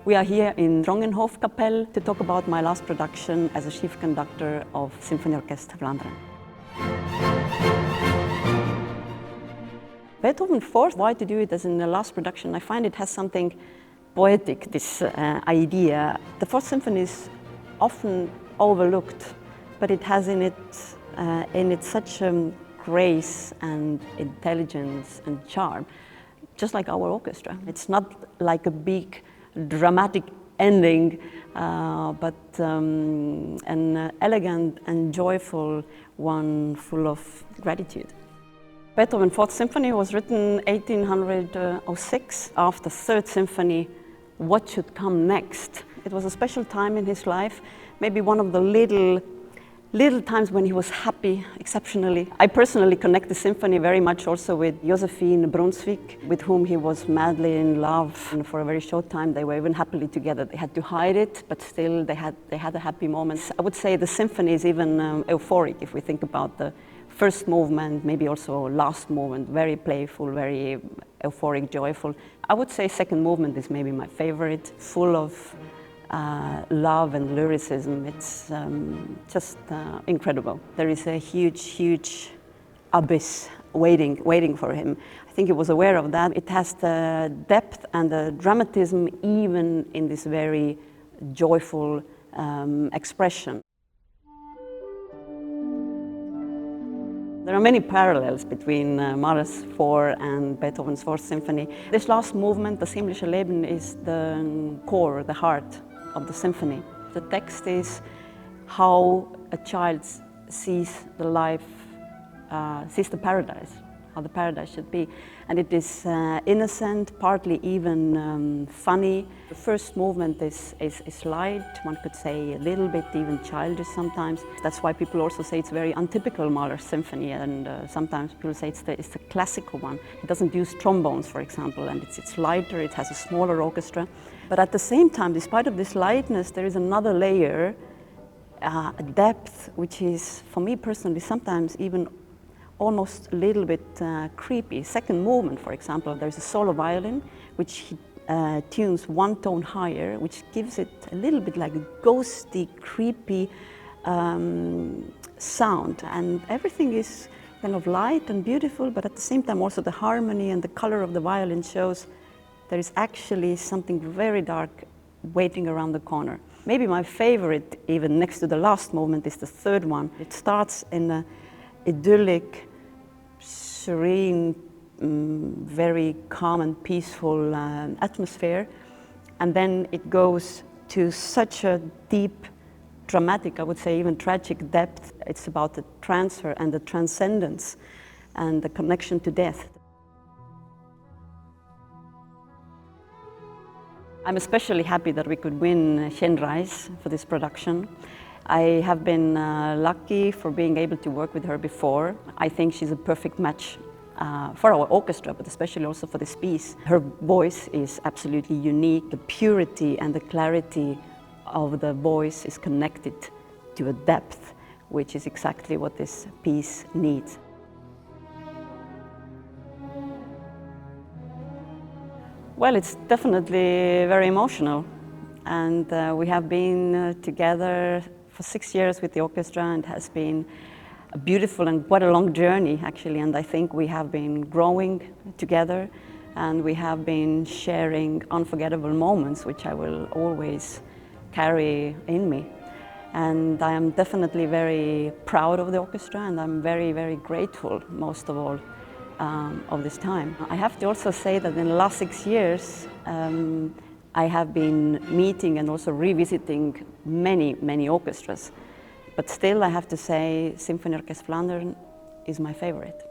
We are here in Drongenhofkapel to talk about my last production as a chief conductor of Symfonieorkest Vlaanderen. Beethoven forced why to do it as in the last production. I find it has something poetic, this idea. The Fourth Symphony is often overlooked, but it has in it such grace and intelligence and charm, just like our orchestra. It's not like a big dramatic ending, but an elegant and joyful one full of gratitude. Beethoven's Fourth Symphony was written 1806 after Third Symphony. What should come next? It was a special time in his life, maybe one of the little times when he was happy, exceptionally. I personally connect the symphony very much also with Josephine Brunswick, with whom he was madly in love. And for a very short time, they were even happily together. They had to hide it, but still they had a happy moment. I would say the symphony is even euphoric if we think about the first movement, maybe also last movement, very playful, very euphoric, joyful. I would say second movement is maybe my favorite, full of love and lyricism. It's just incredible. There is a huge abyss waiting for him. I think he was aware of that. It has the depth and the dramatism even in this very joyful expression. There are many parallels between Mahlers 4 and Beethoven's Fourth Symphony. This last movement, das himmlische Leben, is the core, the heart of the symphony. The text is how a child sees the life, sees the paradise, how the paradise should be. And it is innocent, partly even funny. The first movement is light, one could say a little bit even childish sometimes. That's why people also say it's very untypical Mahler symphony, and sometimes people say it's the classical one. It doesn't use trombones, for example, and it's lighter, it has a smaller orchestra. But at the same time, despite of this lightness, there is another layer, a depth, which is, for me personally, sometimes even almost a little bit creepy. Second movement, for example, there's a solo violin, which he tunes one tone higher, which gives it a little bit like a ghosty, creepy sound. And everything is kind of light and beautiful, but at the same time also the harmony and the color of the violin shows there is actually something very dark waiting around the corner. Maybe my favorite, even next to the last movement, is the third one. It starts in an idyllic, serene, very calm and peaceful atmosphere, and then it goes to such a deep, dramatic, I would say even tragic depth. It's about the transfer and the transcendence and the connection to death. I'm especially happy that we could win Chen Reiss for this production. I have been lucky for being able to work with her before. I think she's a perfect match for our orchestra, but especially also for this piece. Her voice is absolutely unique. The purity and the clarity of the voice is connected to a depth, which is exactly what this piece needs. Well, it's definitely very emotional, and we have been together for 6 years with the orchestra, and it has been a beautiful and quite a long journey actually, and I think we have been growing together and we have been sharing unforgettable moments which I will always carry in me. And I am definitely very proud of the orchestra, and I'm very grateful most of all of this time. I have to also say that in the last 6 years I have been meeting and also revisiting many orchestras. But still I have to say Symfonieorkest Vlaanderen is my favorite.